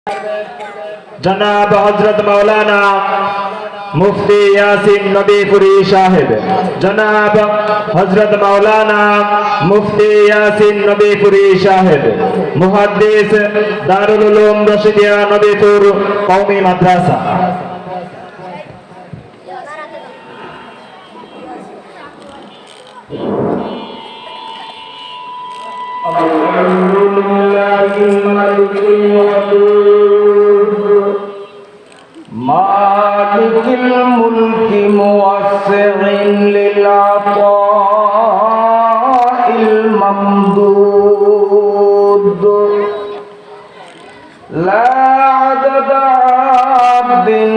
जनाब हजरत मौलाना मुफ्ती यासीन नबीपुरी साहिब, जनाब हजरत मौलाना मुफ्ती यासीन नबीपुरी साहिब, मुहद्दिस दारुल उलूम रशीदिया नबीपुर कौमी मदरसा। मालिकिल मुल्की मुवस्सि'in लिल अताइल ममदूद ला अदद अब्दिन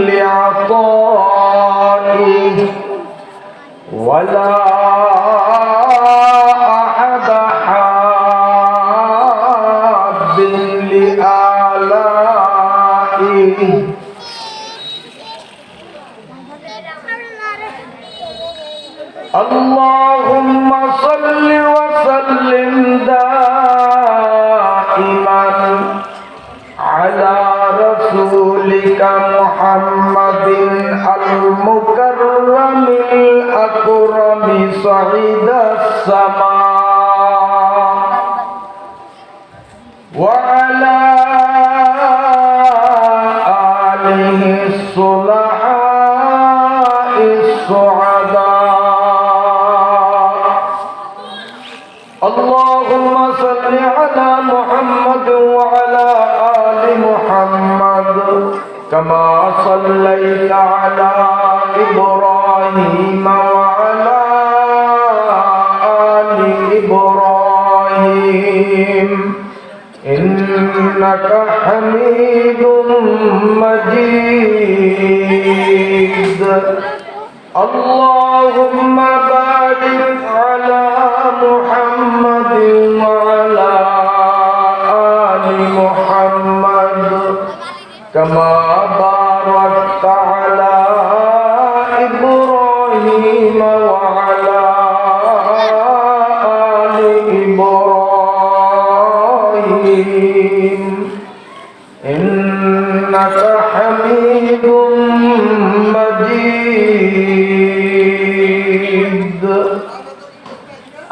लिअताइहि वला अहद हाब्बिन लिआलाइहि। اللهم صل وسلم دائما على رسولك محمد المكرم الأكرم صعيد السماء وعلى آله الصلحاء السعداء. اللهم صل على محمد وعلى آل محمد كما صليت على إبراهيم وعلى آل إبراهيم إنك حميد مجيد. اللهم بارك على محمد وعلى آل محمد كما باركت على إبراهيم وعلى آل إبراهيم إنك حميد مجيد.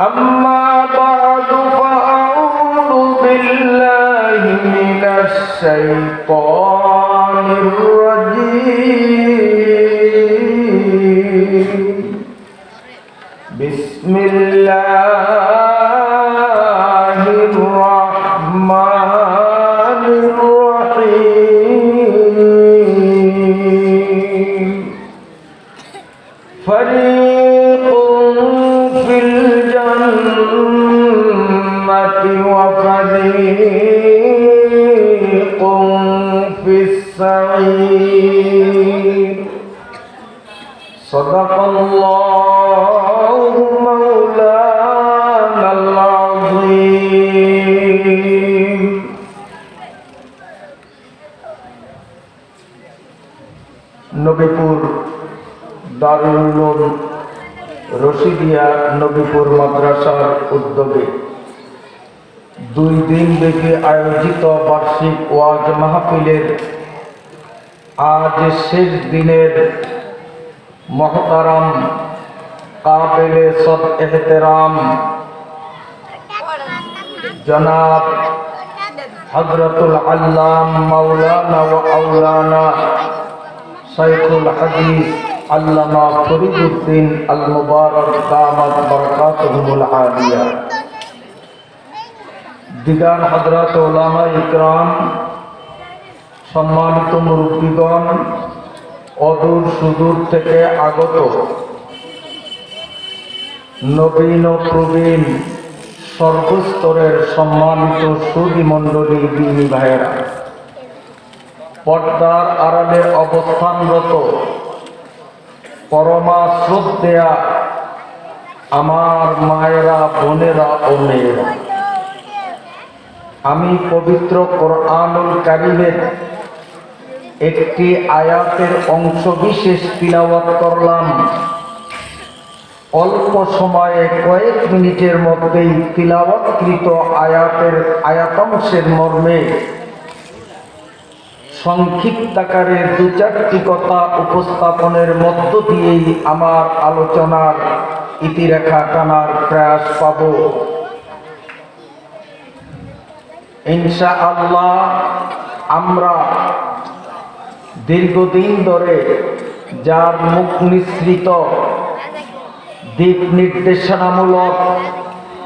أما بعد فأعوذ بالله من الشيطان الرجيم. بسم الله الرحمن الرحيم. فريق في الجنة وفريق في السعير. صدق الله مولانا العظيم. নবীপুর দারুল উলূম রশিদিয়া নবীপুর মাদ্রাসার উদ্যোগে 2 দিন ব্যাপী আয়োজিত বার্ষিক ওয়াজ মাহফিলের আজ শেষ দিনের মোহতারাম কাবিলে সদ এহতেরাম জনাব হযরতুল আল্লাম মাওলানা ওয়া আওলানা শাইখুল হাদিস আল্লামা ফরিদউদ্দিন আল মুবারক দামাত বারাকাতুহুল আলিয়া, দিগার হযরত উলামা ইকরাম, সম্মানিত মুরব্বিগণ, অদূর সুদূর থেকে আগত নবীন ও প্রবীণ সর্বস্তরের সম্মানিত সুধী মণ্ডলী, দিনী ভাইয়েরা, পর্দার আড়ালে অবস্থানরত পরমা শ্রদ্ধেয়া আমার মায়েরা, বোনেরা ও মেয়েরা, আমি পবিত্র কোরআনুল কারীমের একটি আয়াতের অংশ বিশেষ তিলাওয়াত করলাম। অল্প সময়ে কয়েক মিনিটের মধ্যেই তিলাওয়াতকৃত আয়াতের আয়াতাংশের মর্মে সংক্ষিপ্তাকারে দু চারটি কথা উপস্থাপনের মধ্য দিয়েই আমার আলোচনার ইতিরেখা টানার প্রয়াস পাব। ইনশাআল্লাহ আমরা দীর্ঘদিন ধরে যার মুখ নিঃসৃত দিক নির্দেশনামূলক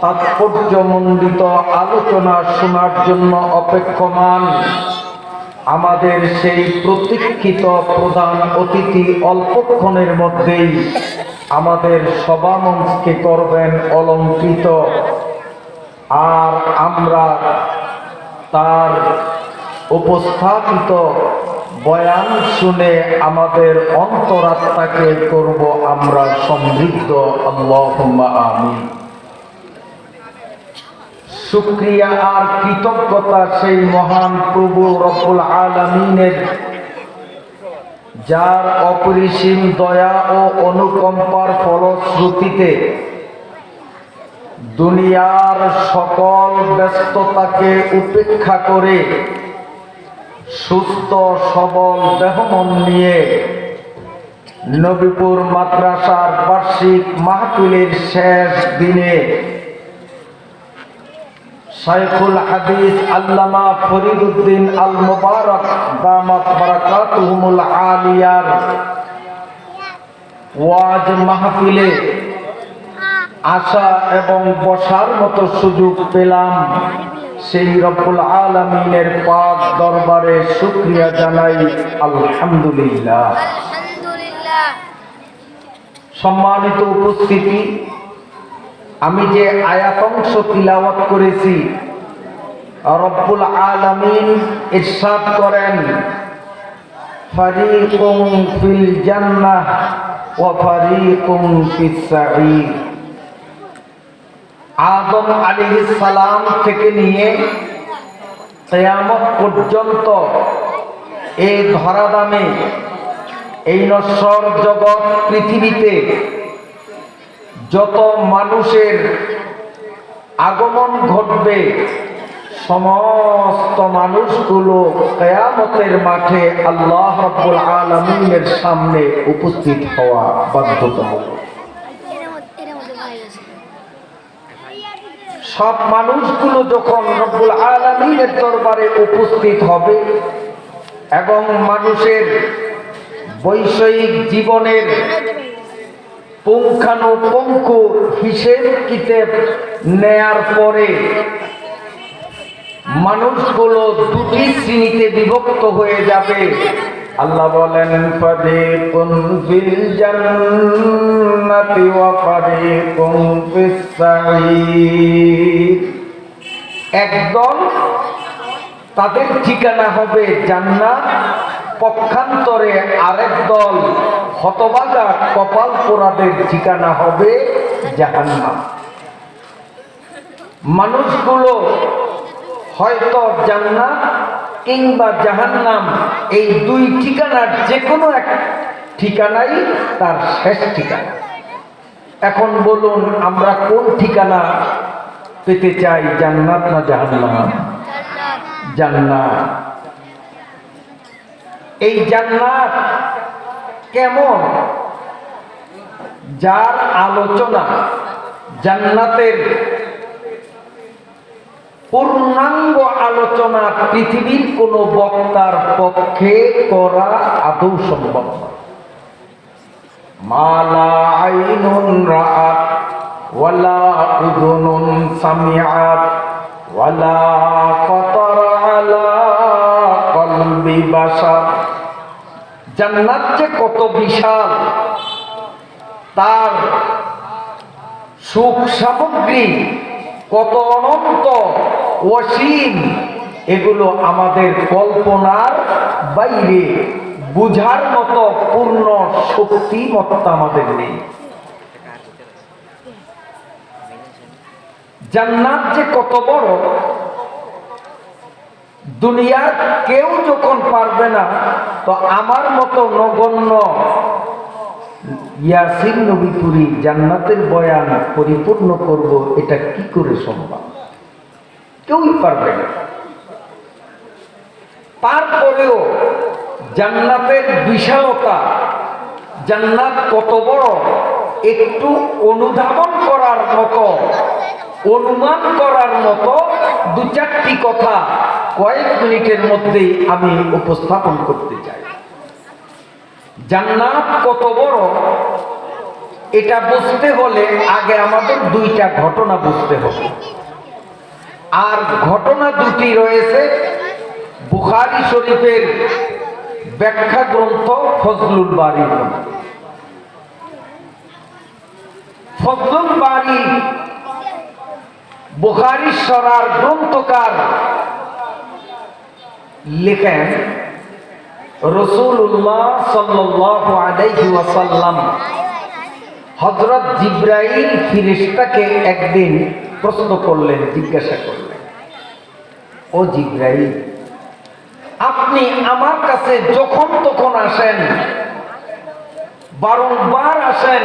তাৎপর্যমণ্ডিত আলোচনা শোনার জন্য অপেক্ষমান আমাদের সেই প্রতীক্ষিত প্রধান অতিথি অল্পক্ষণের মধ্যেই আমাদের সভামঞ্চকে করবেন অলঙ্কৃত, আর আমরা তার উপস্থাপিত বয়ান শুনে আমাদের অন্তরাত্মাকে করব আমরা সমৃদ্ধ। আল্লাহুম্মা আমিন। শুকরিয়া আর কৃতজ্ঞতা সেই মহান প্রভু রব্বুল আলামিনের, যার অপরিসীম দয়া ও অনুকম্পার ফলশ্রুতিতে দুনিয়ার সকল ব্যস্ততাকে উপেক্ষা করে সুস্থ সবল দেহমন নিয়ে নবীপুর মাদ্রাসার বার্ষিক মাহফিলের শেষ দিনে শাইখুল হাদিস আল্লামা ফরিদউদ্দিন আল মুবারক দামাত বারাকাতুহুমুল আলিয়ার ওয়াজ মাহফিলে আসা এবং বসার মতো সুযোগ পেলাম। সেই রব্বুল আলামিনের পাক দরবারে শুকরিয়া জানাই আলহামদুলিল্লাহ। সম্মানিত উপস্থিতি, আমি যে আয়াতাংশ তিলাওয়াত করেছি, রব্বুল আলামিন ইরশাদ করেন, ফারিকুম ফিল জান্নাহ ওয়া ফারিকুম ফিস সাঈর। আদম আলাইহিস সালাম থেকে নিয়ে কিয়ামত পর্যন্ত এই ধরাধামে, এই নশ্বর জগৎ পৃথিবীতে যত মানুষের আগমন ঘটবে, সমস্ত মানুষগুলো কিয়ামতের মাঠে আল্লাহ রাব্বুল আলামিনের সামনে উপস্থিত হওয়া বাধ্যতামূলক। সব মানুষগুলো যখন রব্বুল আলামিনের দরবারে উপস্থিত হবে এবং মানুষের বৈষয়িক জীবনের পুঙ্খানুপুঙ্খ হিসেব কিতাব নেয়ার পরে মানুষগুলো দুটি শ্রেণীতে বিভক্ত হয়ে যাবে। আল্লাহ বলেন, ফারিকুন ফিল জান্নাতি ওয়া ফারিকুন ফিস সাঈর। একদল তাদের ঠিকানা হবে জান্নাত, পক্ষান্তরে আরেক দল হতভাগা কপাল পোড়াদের ঠিকানা হবে জাহান্নাম। মানুষগুলো হয়তো জান্নাত কিংবা জাহান্নাম, এই দুই ঠিকানার যে কোনো এক ঠিকানাই তার শেষ ঠিকানা। এখন বলুন, আমরা কোন ঠিকানা পেতে চাই, জান্নাত না জাহান্নাম? জান্নাত। এই জান্নাত কেমন, যার আলোচনা জান্নাতের পূর্ণাঙ্গ আলোচনা পৃথিবীর কোন বক্তার পক্ষে করা আদৌ সম্ভব নয়। মালা আইনুন রাআত ওয়ালা উযুনুন সামিআত ওয়ালা খাতারা আলা কলবি বাশার। জান্নাত যে কত বিশাল, তার সুখ সামগ্রী কত অনন্ত অসীম, এগুলো আমাদের কল্পনার বাইরে, বুঝার মতো পূর্ণ শক্তিমত্তা আমাদের নেই। জান্নাত যে কত বড়, দুনিয়ার কেউ যখন পারবে না, তো আমার মতো নগণ্য ইয়াসিন নবীপুরি জান্নাতের বয়ান পরিপূর্ণ করব, এটা কি করে সম্ভব? কেউই পারবে না। তারপরেও জান্নাতের বিশালতা, জান্নাত কত বড় একটু অনুধাবন করার মতো, অনুমান করার মতো দু চারটি কথা কয়েক মিনিটের মধ্যেই আমি উপস্থাপন করতে চাই। জান্নাত কত বড় এটা বুঝতে হলে আগে আমাদের দুইটা ঘটনা বুঝতে হবে। আর ঘটনা দুটি রয়েছে বুখারী শরীফের ব্যাখ্যা গ্রন্থ ফজলুল বারীর মধ্যে। ফজলুল বারী বুখারী শরার গ্রন্থকার লেখেন, রাসূলুল্লাহ সাল্লাল্লাহু আলাইহি ওয়াসাল্লাম হযরত জিবরাইল ফেরেশতাকে একদিন প্রশ্ন করলেন, জিজ্ঞাসা করলেন, ও জিবরাইল, আপনি আমার কাছে যখন তখন আসেন, বারংবার আসেন,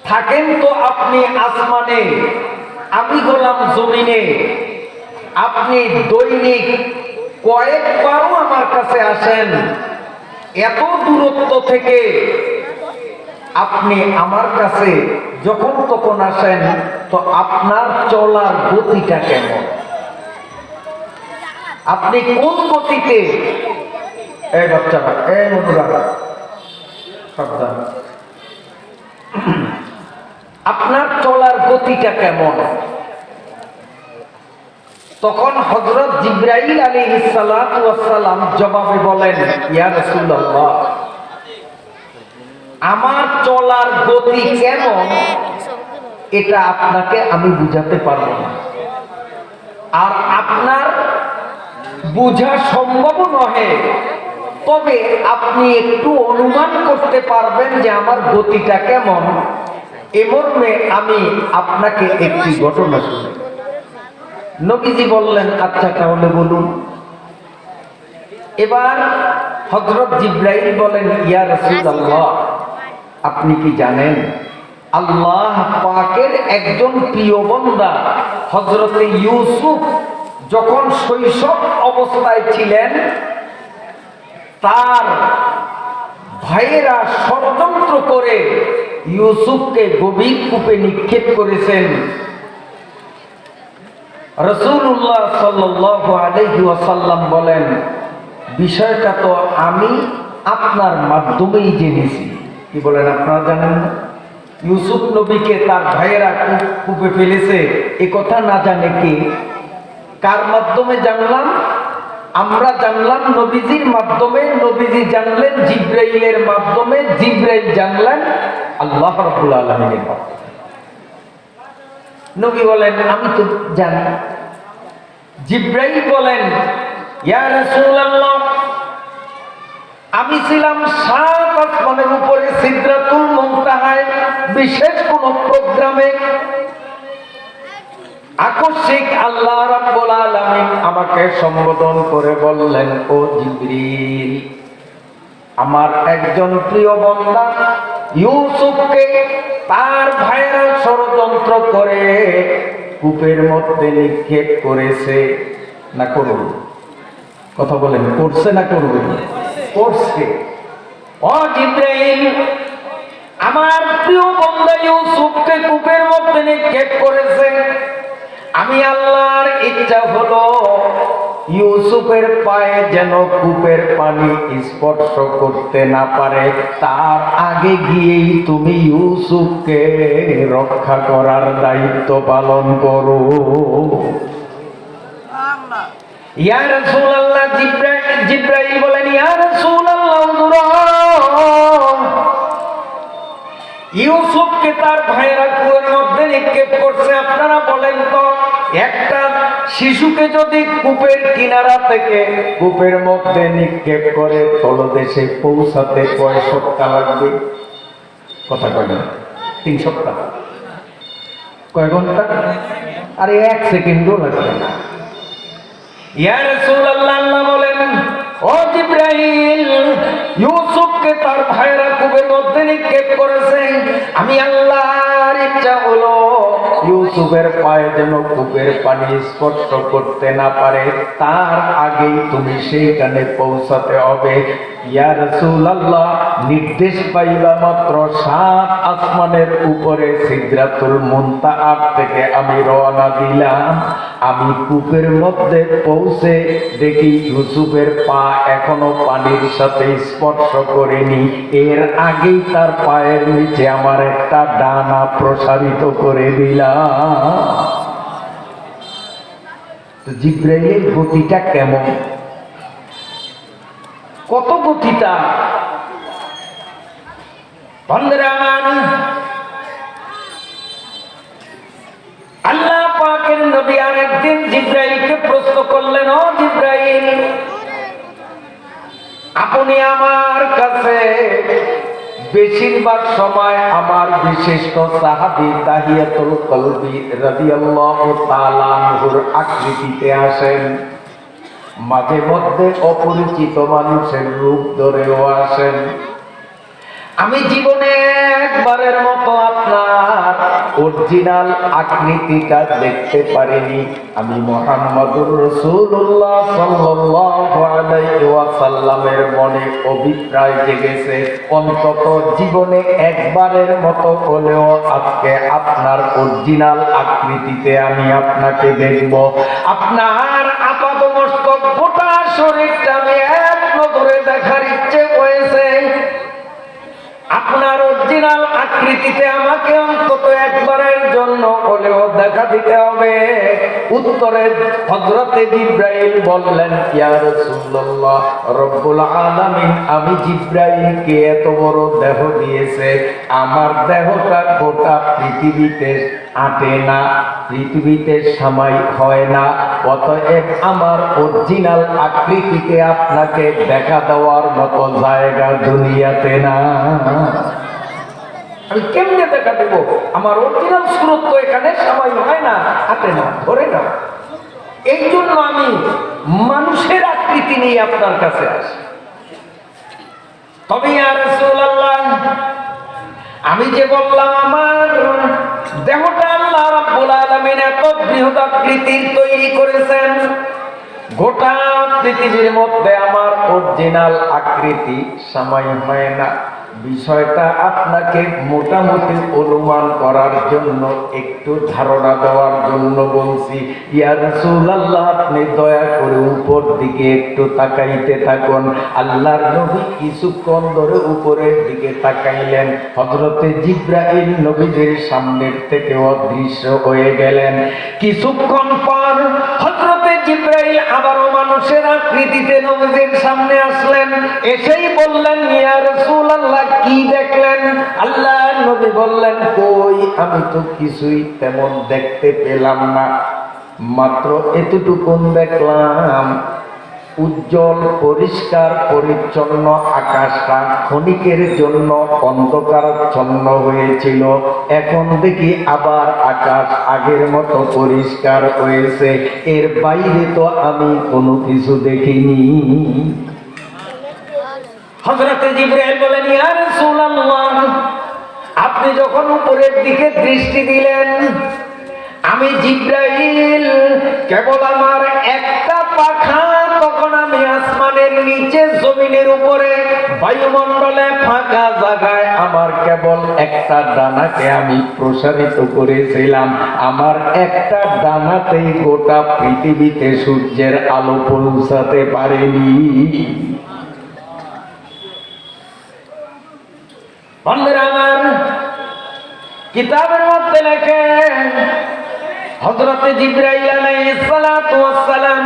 থাকেন তো আপনি আসমানে, আমি হলাম জমিনে, আপনি দৈনিক কয়েকবারও আমার কাছে আসেন, এত দূরত্ব থেকে আপনি আমার কাছে যখন তখন আসেন, তো আপনার চলার গতিটা কেমন? আপনি কোন গতিতে, এই বাচ্চারা, এই বন্ধুরা সাবধান, আপনার চলার গতিটা কেমন? তখন হযরত জিবরাইল আলাইহিস সালাতু ওয়াস সালাম জবাবে বলেন, ইয়া রাসূলুল্লাহ, আমার চলার গতি কেমন এটা আপনাকে আমি বুঝাতে পারবো না, আর আপনার বুঝা সম্ভব নহে, তবে আপনি একটু অনুমান করতে পারবেন যে আমার গতিটা কেমন। এ মর্মে আমি আপনাকে একটি ঘটনা শুনি। নবীজি বললেন, আচ্ছা তাহলে বলুন। এবার হযরত জিবরাইল বলেন, ইয়া রাসূলুল্লাহ, আপনি কি জানেন আল্লাহ পাকের একজন প্রিয় বান্দা হযরত ইউসুফ যখন শৈশব অবস্থায় ছিলেন, তার ভাইয়েরা ষড়যন্ত্র করে ইউসুফকে গভীর কূপে নিক্ষেপ করেছেন। রাসূলুল্লাহ সাল্লাল্লাহু আলাইহি ওয়াসাল্লাম বলেন, বিষয়টা তো আমি আপনার মাধ্যমেই জেনেছি। কি বলেন, আপনারা জানেন না? ইউসুফ নবীকে তার ভাইয়েরা কূপে ফেলেছে, এ কথা না জানে কে? কার মাধ্যমে জানলাম? আমরা জানলাম নবীজির মাধ্যমে, নবীজি জানলেন জিবরাইলের মাধ্যমে, জিবরাইল জানলেন আল্লাহ রাব্বুল আলামিনের মাধ্যমে। নবী বলেন, আমি তো জানি। জিবরাইল বলেন, ইয়া রাসূলুল্লাহ, আমি ছিলাম 7 আসমানের উপরে সিদরাতুল মুনতাহায় বিশেষ কোন প্রোগ্রামে। আকস্মিক আল্লাহ রাব্বুল আলামিন আমাকে সম্বোধন করে বললেন, ও জিবরিল, আমার একজন প্রিয় বান্দা ইউসুফকে তার ভাইয়েরা ষড়যন্ত্র করে কূপের মধ্যে নিক্ষেপ করেছে। না করবে? কথা বলেন, করছে না করবে? করছে। ও জিবরাইল, আমার প্রিয় বান্দা ইউসুফকে কূপের মধ্যে নিক্ষেপ করেছে। আমি আল্লাহর ইচ্ছা হলো ইউসুফের পায়ে যেন কূপের পানি স্পর্শ করতে না পারে, তার আগে গিয়েই তুমি ইউসুফকে রক্ষা করার দায়িত্ব পালন করো। ইয়া রাসূলুল্লাহ, জিবরাইল বলেন, ইয়া রাসূলুল্লাহ, ইউসুফকে তার ভাইয়েরা কুয়োর মধ্যে নিক্ষেপ করছে, আপনারা বলেন তো, একটা শিশুকে যদি কূপের কিনারা থেকে কূপের মধ্যে নিক্ষেপ করে তলদেশে পৌঁছাতে কয় সপ্তাহ লাগবে? কথা কয় না? 3 সপ্তাহ। কয় ঘন্টা? আরে 1 সেকেন্ডও লাগবে না। ইয়া রাসূলুল্লাহ, আল্লাহ বলেন, ও জিবরাইল, ইউসুফকে তার ভাইরা কূপের মধ্যে নিক্ষেপ করেছে। আমি আল্লাহর ইচ্ছা হলো ইউসুফের পায়ে যেন কূপের পানি স্পর্শ করতে না পারে, তার আগেই তুমি সেইখানে পৌঁছাতে হবে। ইয়া রাসূলুল্লাহ, নির্দেশ পাইলা মাত্র 7 আসমানের উপরে সিদরাতুল মুনতাহা থেকে আমি রওনা দিলাম। আমি কূপের মধ্যে পৌঁছে দেখি ইউসুফের পা এখনো পানির সাথে স্পর্শ করেনি। এর আগেই তার পায়ের নিচে আমার একটা ডানা প্রসারিত করে দিলাম। তো জিবরাইলের গতিটা কেমন, কত গতিটা! বন্ধুরা, আল্লাহ পাকের নবী আরেকদিন জিবরাইলকে প্রশ্ন করলেন, ও জিবরাইল, আপনি আমার কাছে বেশিরভাগ সময় আমার বিশিষ্ট সাহাবী তাহিয়াতুল কলবি রাদিয়াল্লাহু তাআলা আনহুর আকৃতিতে আসেন, মাঝে মধ্যে অপরিচিত মানুষের রূপ ধরেও আসেন। আমি জীবনে একবারের মতো আপনার অরিজিনাল আকৃতিটা দেখতে পারিনি। আমি মুহাম্মদুর রাসূলুল্লাহ সাল্লাল্লাহু আলাইহি ওয়াসাল্লামের মনে অভিপ্রায় জেগেছে, অন্তত জীবনে একবারের মতো হলেও আজকে আপনার অরিজিনাল আকৃতিতে আমি আপনাকে দেখব। আপনার আপাদমস্তক গোটা শরীরটা আমি এক নজরে দেখার ইচ্ছে হয়েছে। আপনার অরিজিনাল আকৃতিতে আমাকে অন্তত একবারের জন্য হলেও দেখা দিতে হবে। উত্তরে হযরতে জিবরাইল বললেন, ইয়া রাসূলুল্লাহ, রব্বুল আলামিন আমি জিবরাইলকে এত বড় দেহ দিয়েছে, আমার দেহটা গোটা পৃথিবীতে আটে না, পৃথিবীতে সামাই হয় না। অতএব আমার অরিজিনাল আকৃতিতে আপনাকে দেখা দেওয়ার মতো জায়গা দুনিয়াতে না। আমি কেমনে দেখা দেব? আমার অরিজিনাল সুরত তো এখানে সামাই হয় না, আটে না, ধরে না। এই জন্য আমি মানুষের আকৃতি নিয়ে আপনার কাছে আসি। তবে ইয়া রাসূলুল্লাহ, আমি যে বললাম আমার দেহটা আল্লাহ রাব্বুল আলামিন এত বৃহৎ আকৃতির তৈরি করেছেন, গোটা পৃথিবীর মধ্যে আমার অরিজিনাল আকৃতি সামাই হয় না। বিষয়টা আপনাকে মোটামুটি অনুমান করার জন্য, একটু ধারণা দেওয়ার জন্য বলছি। ইয়া রাসূলুল্লাহ, আপনি দয়া করে উপর দিকে একটু তাকাইতে থাকুন। আল্লাহর নবী কিছুক্ষণ ধরে উপরের দিকে তাকাইলেন। হযরতে জিবরাইল নবীদের সামনের থেকে অদৃশ্য হয়ে গেলেন। কিছুক্ষণ পর হযরতে জিবরাইল আবারও মানুষের আকৃতিতে নবীদের সামনে আসলেন। এসেই বললেন, ইয়া রাসূলুল্লাহ, কি দেখলেন? আল্লাহর নবী বললেন, কই, আমি তো কিছুই তেমন দেখতে পেলাম না, মাত্র এতটুকুন দেখলাম, উজ্জ্বল পরিষ্কার পরিচ্ছন্ন আকাশটা ক্ষণিকের জন্য অন্ধকারাচ্ছন্ন হয়েছিল, এখন দেখি আবার আকাশ আগের মতো পরিষ্কার হয়েছে। এর বাইরে তো আমি কোনো কিছু দেখিনি। হযরতে জিবরাইল বলেন, ইয়া রাসূলুল্লাহ, আপনি যখন উপরের দিকে দৃষ্টি দিলেন, আমি জিবরাইল কেবল আমার একটা পাখা, তখন আমি আসমানের নিচে জমিনের উপরে বায়ুমণ্ডলে ফাঁকা জায়গায় আমার কেবল একটা ডানাকে আমি প্রসারিত করেছিলাম। আমার একটা ডানাতেই গোটা পৃথিবীতে সূর্যের আলো পৌঁছাতে পারেনি। বন্ধুরা আমার, কিতাবের মধ্যে লেখেন হযরতে জিবরাইল আলাইহিস সালাতু ওয়াস সালাম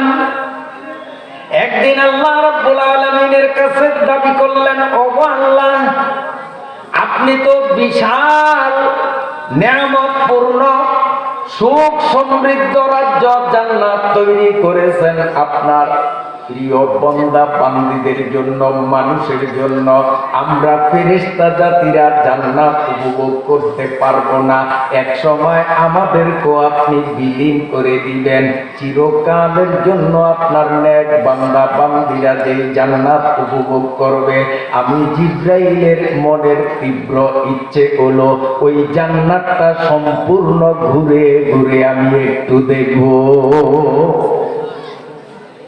একদিন আল্লাহ রাব্বুল আলামিনের কাছে দাবি করলেন, ওগো আল্লাহ, আপনি তো বিশাল নিয়ামতপূর্ণ সুখ সমৃদ্ধ রাজ্য জান্নাত তৈরি করেছেন। আপনার প্রিয় বান্দা বান্দীদের জন্য, মানুষের জন্য আমরা ফেরেশতা জাতিরা জান্নাত উপভোগ করতে পারবো না। এক সময় আমাদেরকেও আপনি বিলীন করে দিবেন। চিরকালের জন্য আপনার নেক বান্দা বান্দীরা যে জান্নাত উপভোগ করবে, আমি জিবরাইলের মনের তীব্র ইচ্ছে হলো ওই জান্নাতটা সম্পূর্ণ ঘুরে ঘুরে আমি একটু দেখব।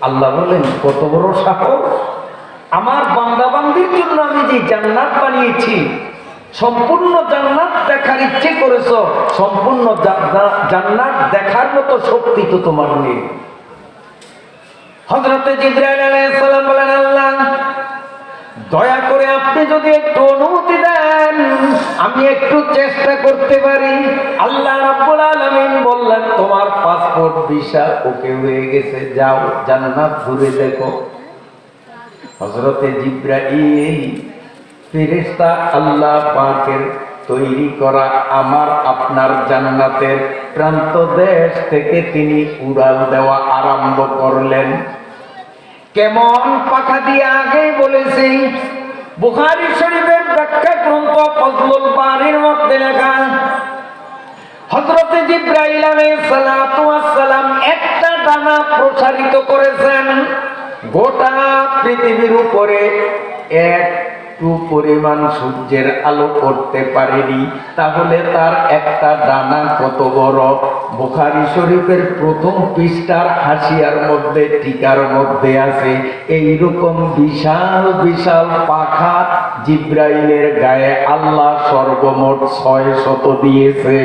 আল্লাহ বলেন কত বড় সাহস! আমার বান্দা বান্দির জন্য আমি যে জান্নাত বানিয়েছি, সম্পূর্ণ জান্নাত দেখার ইচ্ছে করেছ, সম্পূর্ণ জান্নাত দেখার মতো শক্তি তো তোমার নেই। হযরতে জিবরাইল আলাইহিস সালাম বলেন, আল্লাহ দয়া করে আপনি যদি একটু অনুমতি দেন, আমি একটু চেষ্টা করতে পারি। আল্লাহ রাব্বুল আলামিন বললেন, তোমার পাসপোর্ট ভিসা ওকে হয়ে গেছে, যাও জান্নাত ঘুরে দেখো। হযরতে জিবরাইল ফেরেশতা আল্লাহ পাকের তৈরি করা আমার আপনার জান্নাতের প্রান্ত দেশ থেকে তিনি উড়াল দেওয়া আরম্ভ করলেন। কেমন পাখা দিয়ে আগে বলেছি, বুখারী শরীফের ব্যাখ্যা গ্রন্থ ফজলুল বারীর মধ্যে লেখা, হযরতে জিবরাইল আলাইহিস সালাতু ওয়াস সালাম একটা ডানা প্রসারিত করেছেন, গোটা পৃথিবীর উপরে একটু পরিমাণ সূর্যের আলো পড়তে পারেনি। তাহলে তার একটা ডানা কত বড়! বুখারী শরীফের প্রথম পৃষ্ঠার হাসিয়ার মধ্যে টিকার মধ্যে আছে এইরকম বিশাল বিশাল পাখা জিবরাইলের গায়ে আল্লাহ সর্বমোট 600 দিয়েছে।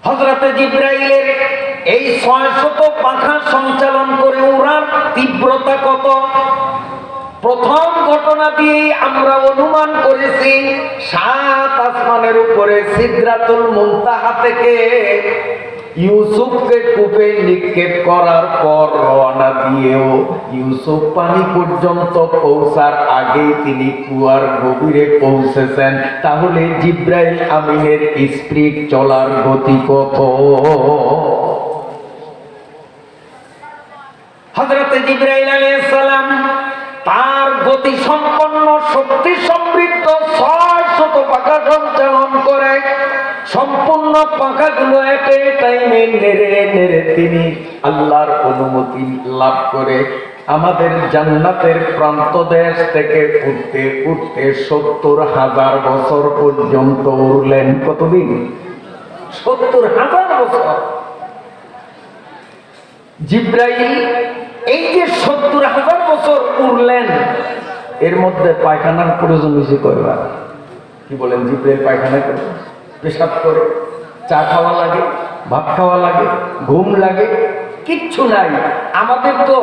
হযরতে জিবরাইলের এই 600 পাখা সঞ্চালন করে উড়ার তীব্রতা কত! প্রথম ঘটনা দিয়ে আমরা অনুমান করেছি 7 আসমানের উপরে সিদরাতুল মুনতাহা থেকে ইউসুফকে কূপে নিক্ষেপ করার পর রওনা দিয়েও ইউসুফ পানি পর্যন্ত পৌঁছার আগে তিনি কুয়ার গভীরে পৌঁছেছেন। তাহলে জিবরাইল আমিনের স্পিড চলার গতি কত! হযরতে জিবরাইল আলাইহিস সালাম তার গতি সম্পন্ন শক্তি সমৃদ্ধ 600 পাখা সঞ্চালন করে সম্পূর্ণ পাখাগুলো এটে টাইমে নেড়ে নেড়ে তিনি আল্লাহর অনুমতি লাভ করে আমাদের জান্নাতের প্রান্ত দেশ থেকে উঠতে উঠতে 70,000 বছর পর্যন্ত উড়লেন। কতদিন? 70,000 বছর। জিবরাইল এই যে 70,000 বছর উড়লেন, এর মধ্যে পায়খানার প্রয়োজন হয়েছে কয়বার? কি বলেন? জিবরাইল পায়খানা করে, পেশাব করে, চা খাওয়া লাগে, ভাত খাওয়া লাগে, ঘুম লাগে, কিচ্ছু নাই। আমাদের তো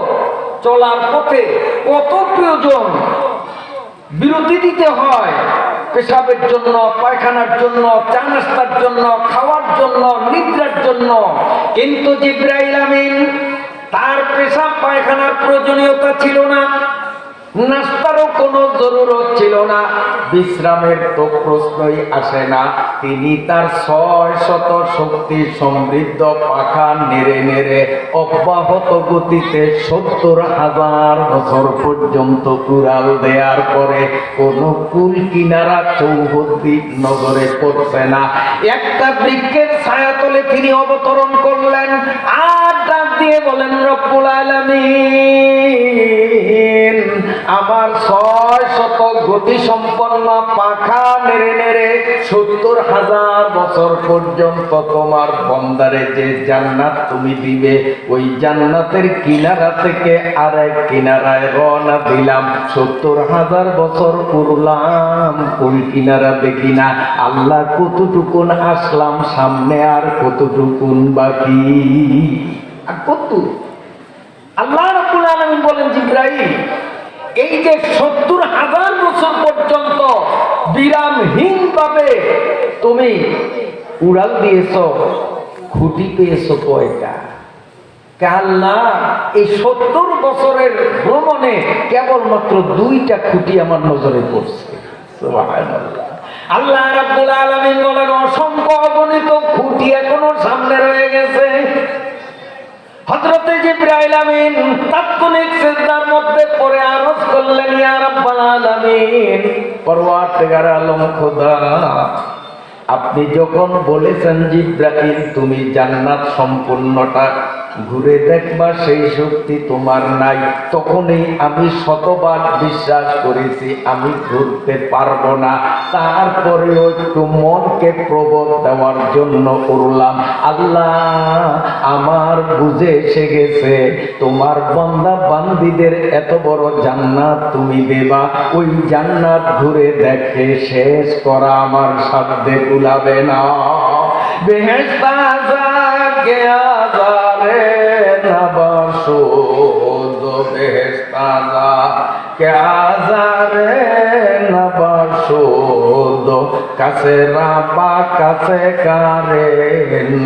চলার পথে কত প্রয়োজন, বিরতি দিতে হয় পেশাবের জন্য, পায়খানার জন্য, চা নাস্তার জন্য, খাওয়ার জন্য, নিদ্রার জন্য। কিন্তু জিবরাইল আমিন তার পেশাব পায়খানার প্রয়োজনীয়তা ছিল না, নাস্তারও কোনো জরুরত ছিল না, বিশ্রামের তো প্রশ্নই আসে না। তিনি তার 600 শক্তি সমৃদ্ধ পাখা নেড়ে নেড়ে অব্যাহত গতিতে 70,000 বছর পর্যন্ত উড়াল দেওয়ার পরে কোনো কুল কিনারা চৌহদ্দি নগরে পড়ছে না। একটা বৃক্ষের ছায়াতলে তিনি অবতরণ করলেন আর ডাক দিয়ে বলেন, রব্বুল আলামিন আমার 600 গতি সম্পন্ন পাখা নেড়ে নেড়ে 70,000 বছর পর্যন্ত তোমার বন্দারে যে জান্নাত তুমি দিবে, ওই জান্নাতের কিনারা থেকে আরেক কিনারায় রওনা দিলাম। 70,000 বছর উড়লাম, কোন কিনারা দেখি না। আল্লাহ কতটুকুন আসলাম, সামনে আর কতটুকুন বাকি, আর কত? আল্লাহ রাব্বুল আলামিন বলেন, জিবরাইল এই যে 70,000 বছর পর্যন্ত বিরামহীন ভাবে তুমি উড়াল দিয়েছ, খুঁটি পেয়েছ কয়টা? আল্লাহ এই 70 বছরের ভ্রমণে কেবলমাত্র 2টা খুঁটি আমার নজরে পড়ছে। সুবহানাল্লাহ। আল্লাহ রাব্বুল আলামিন বলেন, অসংখ্য অগণিত খুঁটি এখনো সামনে রয়ে গেছে। হযরতে জিবরাইল আমিন তাৎক্ষণিক সিজদার মধ্যে পড়ে আরজ করলেন, ইয়া রাব্বাল আলামিন, পরওয়ারদিগার আলম খোদা, আপনি যখন বলেছেন জিবরাইল তুমি জান্নাত সম্পূর্ণটা ঘুরে দেখবা সেই শক্তি তোমার নাই, তখনই আমি শতবার বিশ্বাস করেছি আমি ঘুরতে পারবো না, তারপরেও একটু মনকে প্রবোধ দেওয়ার জন্য করলাম। আল্লাহ আমার বুঝে এসে গেছে তোমার বান্দা বান্দীদের এত বড় জান্নাত তুমি দেবা, ওই জান্নাত ঘুরে দেখে শেষ করা আমার সাধ্যে কুলাবে না। বেহেশত আযাকে আযারে নবাসুদ, বেহেশত আযাকে আযারে নবাসুদ, কাছে রাবা কাছে কারে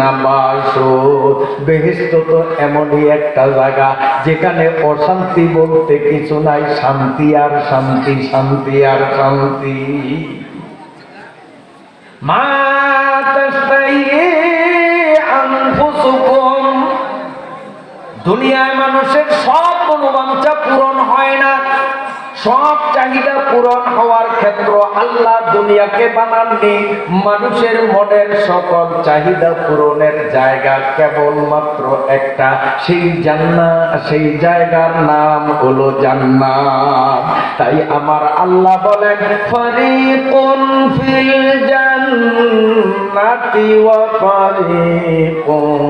নবাসুদ। বেহেশত তো এমনই একটা জায়গা যেখানে অশান্তি বলতে কিছু নাই, শান্তি আর শান্তি, শান্তি আর শান্তি। মা তাশতাহি আনফুসুকুম, দুনিয়ায় মানুষের সব মনোবাঞ্ছা পূরণ হয় না, সব চাহিদা পূরণ হওয়ার ক্ষেত্র আল্লাহ দুনিয়াকে বানাননি মানুষের মনের সকল চাহিদা পূরণের জায়গা কেবলমাত্র একটা, সেই জান্নাত, সেই জায়গার নাম হলো জান্নাত। তাই আমার আল্লাহ বলেন, ফারিকুন ফিল জান্নাতি ওয়া ফারিকুন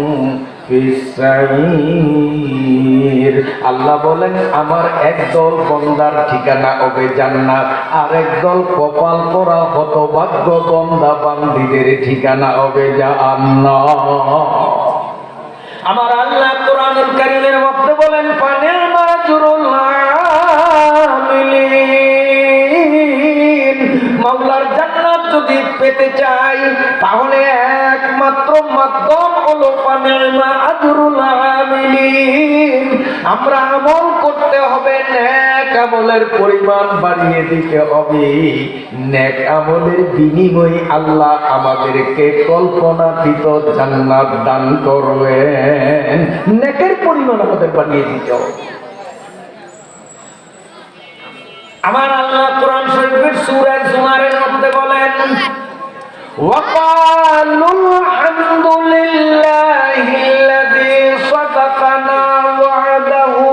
ফিস সাঈর। আল্লাহ বলেন আমার একদল বান্দার ঠিকানা হবে জান্নাত, আর একদল কপাল পোড়া হতভাগ্য বান্দা বান্দীদের ঠিকানা হবে জাহান্নাম। আমার আল্লাহ কোরআনুল কারীমের মধ্যে বলেন, ফানি'মা আজরুল আমিলিন, মাওলার জান্নাত যদি পেতে চাই তাহলে একমাত্র মাধ্যম হলো ফানি'মা আজরুল আমিলিন, আমরা আমল করতে হবে, নেক আমলের পরিমাণ বাড়িয়ে দিতে হবে, নেক আমলের বিনিময়ে আল্লাহ আমাদেরকে কল্পনাতীত জান্নাত দান করবেন। নেকের পরিমাণ আমাদের বাড়িয়ে দিতে হবে। আমার আল্লাহ কোরআন শরীফের সূরা জুমারের মধ্যে বলেন, ওয়াকালুল হামদুলিল্লাহিল্লাযী সাদাকানা ওয়া'দাহু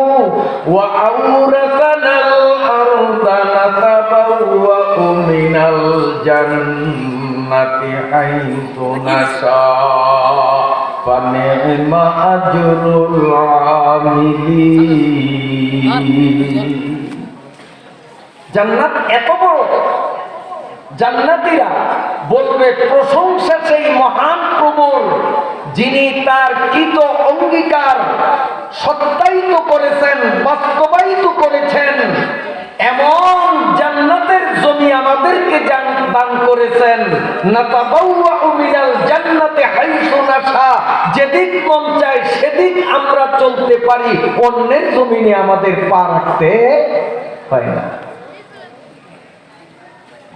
ওয়া আওরাসানাল আরদা নাতাবাওয়া'ু মিনাল জান্নাতি হাইসু নাশা ফানি'মা আজরুল আমিলিন। জান্নাত এত বড়, জান্নাতীরা বলবে প্রশংসা সেই মহান প্রভুর যিনি তার কৃত অঙ্গীকার সত্যায়িত করেছেন, বাস্তবায়িত করেছেন, এমন জান্নাতের জমি আমাদেরকে দান করেছেন। নাতাবাওয়া'ু মিনাল জান্নাতি হাইসু নাশা, যেদিক মন চায় সেদিক আমরা চলতে পারি, অন্যের জমিনে আমাদের পা রাখতে হয় না।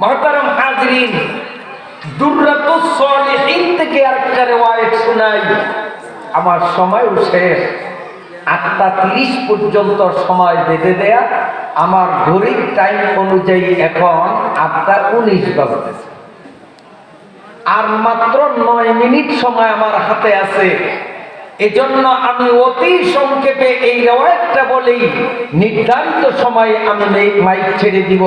মুহতারাম হাজরিন, দুররাতুস সালিহিন থেকে আরেকটা রিওয়ায়াত শোনাই। আমার সময়ও শেষ, 8:30 পর্যন্ত সময় বেঁধে দেয়া, আমার ঘড়ির টাইম অনুযায়ী এখন 8:19 বাজতেছে, আর মাত্র 9 মিনিট সময় আমার হাতে আছে। এজন্য আমি অতি সংক্ষেপে এই রিওয়ায়াতটা বলেই নির্ধারিত সময়ে আমি মাইক ছেড়ে দিব,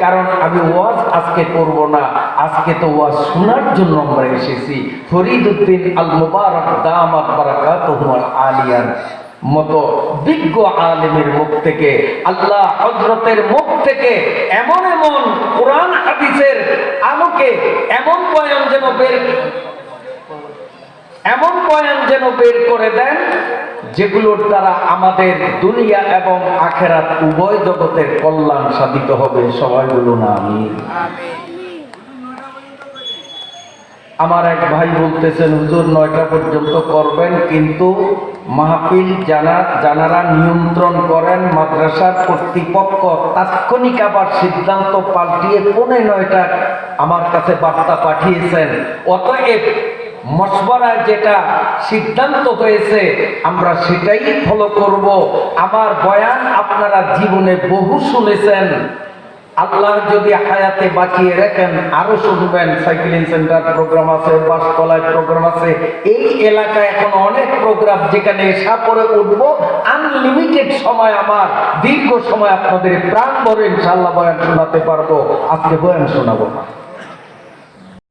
কারণ আমি ওয়াজ আজকে করব না, আজকে তো ওয়াজ শোনার জন্য আমরা এসেছি। ফরিদউদ্দিন আল মুবারক দামাত বারাকাতুহু আল আলিয়ার মতো বিজ্ঞ আলেমের মুখ থেকে, আল্লাহ হযরতের মুখ থেকে এমন এমন কোরআন হাদিসের আলোকে এমন বয়ান যেন বের করে দেন যেগুলোর দ্বারা আমাদের দুনিয়া এবং আখিরাত উভয় জগতের কল্যাণ সাধিত হবে। সবাই বলুন আমিন। আমার এক ভাই বলতেছেন, হুজুর 9টা পর্যন্ত করবেন, কিন্তু মাহফিল জানারা নিয়ন্ত্রণ করেন মাদ্রাসার কর্তৃপক্ষ তাৎক্ষণিক আবার সিদ্ধান্ত পাল্টিয়ে 8:45 আমার কাছে বার্তা পাঠিয়েছেন। অতএব মশওয়ারায় যেটা সিদ্ধান্ত হয়েছে আমরা সেটাই ফলো করব। আমার বয়ান আপনারা জীবনে বহু শুনেছেন, আল্লাহ যদি হায়াতে বাঁচিয়ে রাখেন আরো শুনবেন। সাইক্লিং সেন্টার প্রোগ্রাম আছে, বাসতলায় প্রোগ্রাম আছে, এই এলাকায় এখন অনেক প্রোগ্রাম, যেখানে এসা পরে উঠবো। আনলিমিটেড সময়, আমার দীর্ঘ সময় আপনাদের প্রাণ ভরে ইনশাআল্লাহ বয়ান শোনাতে পারবো। আজকে বয়ান শোনাবো না।